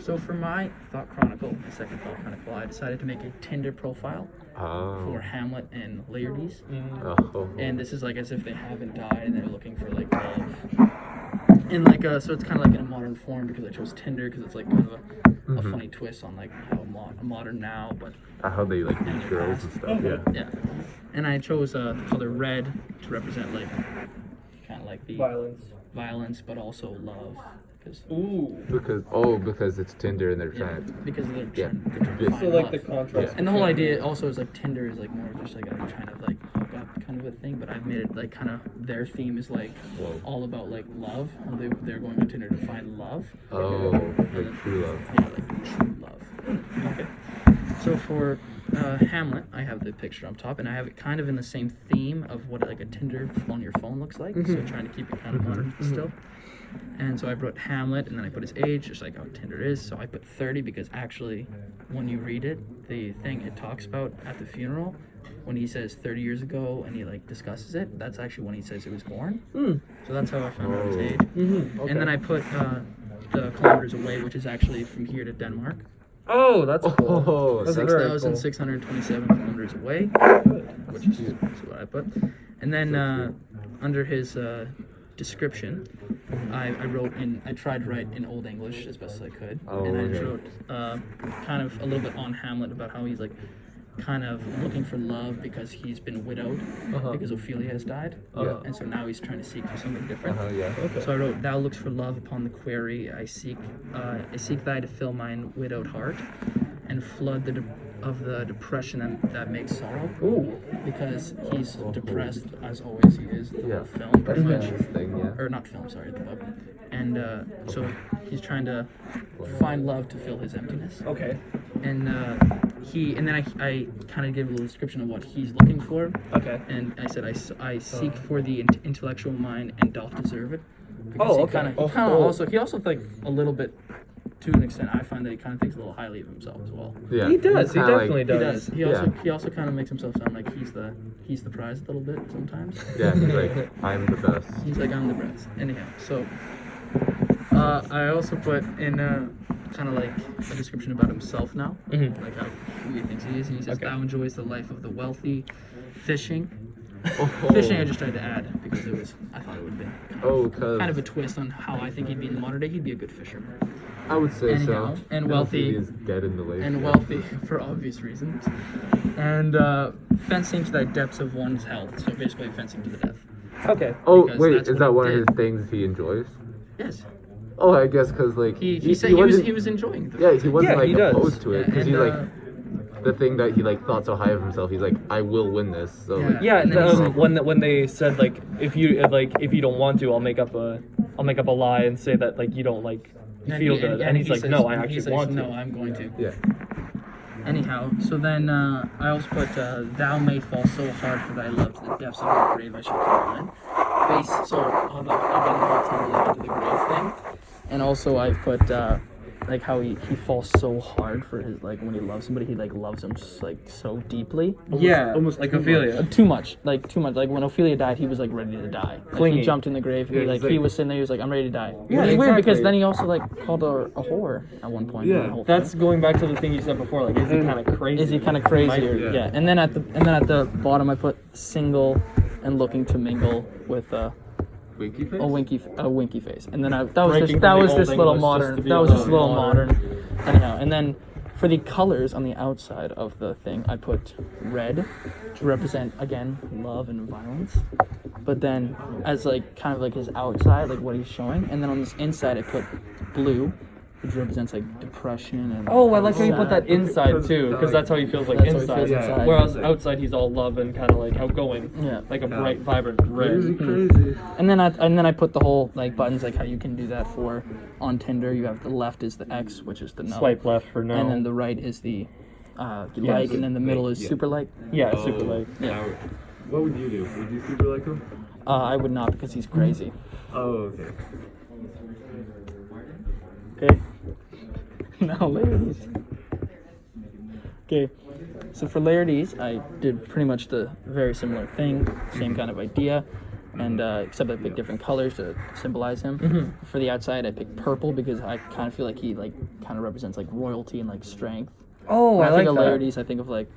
So for my Thought Chronicle, my second Thought Chronicle, I decided to make a Tinder profile for Hamlet and Laertes. And this is like as if they haven't died and they're looking for like love. And like so it's kind of like in a modern form because I chose Tinder because it's like kind of a funny twist on like how modern now, but how they like these girls and stuff. Yeah. And I chose the color red to represent like kind of like the violence, but also love. Because it's Tinder and they're trying. Because they're trying to so like the contrast. And the whole idea also is like Tinder is like more just like I'm trying to like hook up kind of a thing, but I've made it like kind of their theme is like all about like love. They're going on Tinder to find love. Like true love. Yeah, like true love. Okay. So for Hamlet, I have the picture up top, and I have it kind of in the same theme of what like a Tinder on your phone looks like. So trying to keep it kind of modern still. And so I wrote Hamlet, and then I put his age, just like how Tinder is. So I put 30 because actually, when you read it, the thing it talks about at the funeral, when he says 30 years ago and he like discusses it, that's actually when he says he was born. So that's how I found out his age. Okay. And then I put the kilometers away, which is actually from here to Denmark. Oh, that's cool. That's very cool. 6,627 kilometers away, which is what I put. And then under his description, I tried to write in Old English as best as I could, and I wrote kind of a little bit on Hamlet about how he's like kind of looking for love because he's been widowed because Ophelia has died, and so now he's trying to seek for something different. So I wrote, "Thou looks for love upon the query. I seek thy to fill mine widowed heart, and flood the depression that makes sorrow." Because he's depressed as always he is. The whole film pretty much, or not film, sorry, the book. And so he's trying to find love to fill his emptiness. Okay. And then I kind of gave a little description of what he's looking for. Okay. And I said I seek for the intellectual mind and doth deserve it. Because he also like a little bit, to an extent, I find that he kind of thinks a little highly of himself as well. Yeah, he does. He definitely does. He also kind of makes himself sound like he's the prize a little bit sometimes. Yeah, he's like, I'm the best. He's like, I'm the best. Anyhow, so I also put in kind of like a description about himself now, like how he thinks he is. And he says, "Thou enjoys the life of the wealthy, fishing." Fishing I just tried to add because I thought it would be kind of a twist on how I think he'd be in the modern day. He'd be a good fisherman. I would say so. And wealthy. He is dead in the lake. And wealthy for obvious reasons. And fencing to the depths of one's health. So basically fencing to the death. Okay. Oh, wait, is that one of his things he enjoys? Yes. Oh, I guess because like he said he was enjoying the he wasn't like opposed to it because he like the thing that he like thought so high of himself. He's like, I will win this. So when they said like if you don't want to, I'll make up a lie and say that like you don't like feel good, and he's like, says, no, I actually want to. No, I'm going to. Yeah. Anyhow, so then I also put, "Thou may fall so hard for thy love to the depths of the grave I shall carry in." So on the to the grave thing, and also I put like how he falls so hard for his like when he loves somebody, he like loves them just like so deeply. Almost like Ophelia. Too much. Like when Ophelia died, he was like ready to die. Like, he jumped in the grave. He was sitting there. He was like, I'm ready to die. Yeah, it's weird because then he also like called her a whore at one point. Yeah, that's going back to the thing you said before. Like, is he kind of crazy? Is he kind of crazy? Yeah. And then at the bottom, I put single and looking to mingle with Winky face? a winky face. And then that was just a little modern. Anyhow, and then for the colors on the outside of the thing, I put red to represent again love and violence. But then as like kind of like his outside, like what he's showing, and then on this inside I put blue, which represents like depression and. Oh, I like how you put that inside too, because that's how he feels like inside. Whereas outside he's all love and kind of like outgoing. Yeah. Like a bright, vibrant red. Crazy. And then I put the whole like buttons, like how you can do that for on Tinder. You have the left is the X, which is the no. Swipe left for no. And then the right is the like, and then the middle is super like. Yeah, super like. Yeah. What would you do? Would you super like him? I would not because he's crazy. Oh, okay. Okay. Now Laertes. Okay, so for Laertes, I did pretty much the very similar thing, same kind of idea. and except I picked different colors to symbolize him. For the outside, I picked purple because I kind of feel like he like kind of represents like royalty and like strength. Oh, When I I think like of that. Laertes, I think of like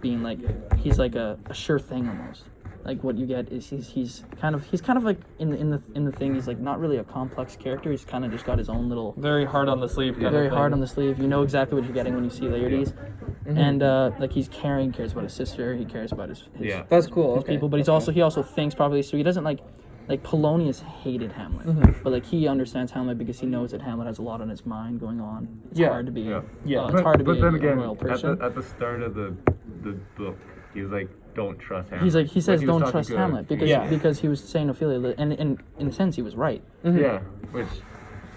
being like he's like a sure thing almost. Like what you get is he's kind of like in the thing, he's like not really a complex character. He's kind of just got his own little Very hard on the sleeve. Kind very of thing. hard on the sleeve. You know exactly what you're getting when you see Laertes. And like he's caring, cares about his sister, he cares about his Yeah. That's cool. his Okay. people, but he also thinks properly, so he doesn't like Polonius hated Hamlet, but like he understands Hamlet because he knows that Hamlet has a lot on his mind going on. It's Yeah. hard to be Yeah. it's hard to be then a again, royal person. at the start of the book, he was like, "Don't trust Hamlet." He's like he says was don't talking trust to- Hamlet because Yeah. because he was saying Ophelia, and in a sense he was right. Yeah, which,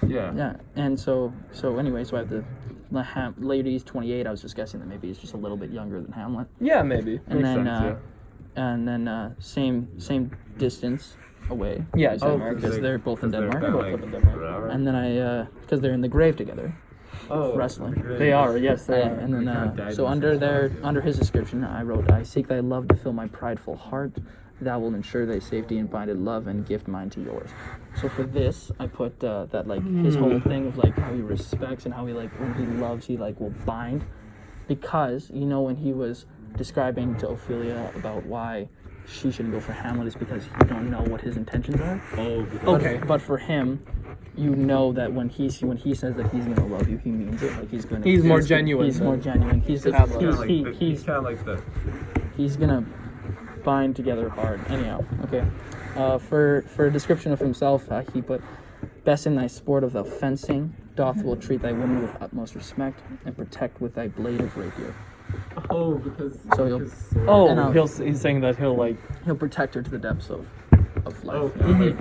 yeah. Yeah, and so anyway, so I have the Laertes 28. I was just guessing that maybe he's just a little bit younger than Hamlet. Yeah, maybe. And Makes then sense, and then same distance away. Yeah, as Denmark. because they're both in Denmark. Denmark. And then I because they're in the grave together, wrestling. They are. Yes, they are. And then died so themselves. under his description, I wrote, "I seek thy love to fill my prideful heart. Thou will ensure thy safety in binded love and gift mine to yours." So for this, I put that like his whole thing of like how he respects and how he like when he loves, he like will bind, because you know when he was describing to Ophelia about why she shouldn't go for Hamlet is because you don't know what his intentions are. Okay. But for him, you know that when he says that he's gonna love you, he means it. Like he's gonna. He's more genuine He's than- more genuine. He's He's he's kinda Like he, the- he's kind of like the. he's gonna bind together hard. Anyhow, okay. For a description of himself, he put, "Best in thy sport of the fencing, doth will treat thy woman with utmost respect, and protect with thy blade of rapier." Oh, because. So he'll Oh, And, he's saying that he'll like. he'll protect her to the depths of life. Okay.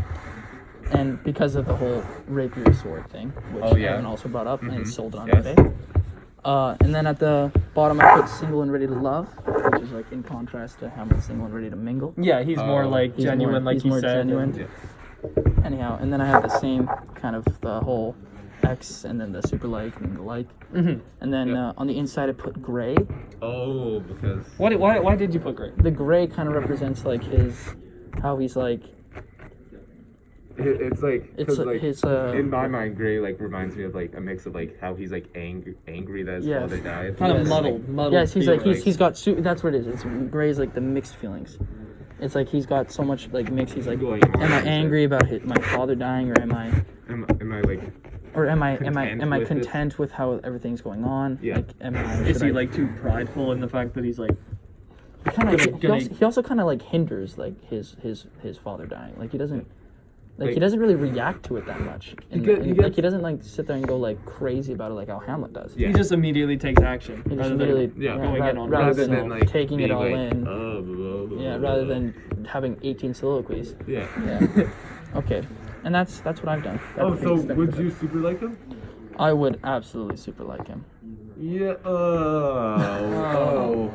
And because of the whole rapier sword thing, which Oh, yeah. Evan also brought up and sold it on Yes. eBay. And then at the bottom I put single and ready to love, which is like in contrast to Hamlet's single and ready to mingle. Yeah, he's more like He's genuine, more- like he's you more said. genuine. Yeah. Anyhow, and then I have the same kind of the whole X and then the super like and the like. And then Yeah. on the inside I put gray. Oh, because. Why did you put gray? The gray kind of represents like how he's like, It's like. it's 'cause, like, his in my mind, Gray like reminds me of like a mix of like how he's like angry that his Yes. father died. Kind of Yes. muddled. Yes, he's like feelings. he's got that's what it is. It's gray's like the mixed feelings. It's like he's got so much like mixed. He's like, Going am I on, angry about my father dying, or am I Am I like? am I with it? content with how everything's going on? Yeah. Like, am I? Is should he I- like too prideful in the fact that he's like? Kind of. gonna- He also kind of like hinders like his father dying. Like he doesn't. Like he Like- doesn't really react to it that much. And, he like gets- he doesn't like sit there and go like crazy about it like how Hamlet does. Yeah. He just immediately takes action He just rather immediately than Yeah. going in on rather risk. than like taking it being all like, in. "Oh, blah, blah, Yeah, blah, rather blah." than having 18 soliloquies. Yeah. Yeah. Okay. And that's what I've done. Oh, so would you super like him? I would absolutely super like him. Yeah. Oh.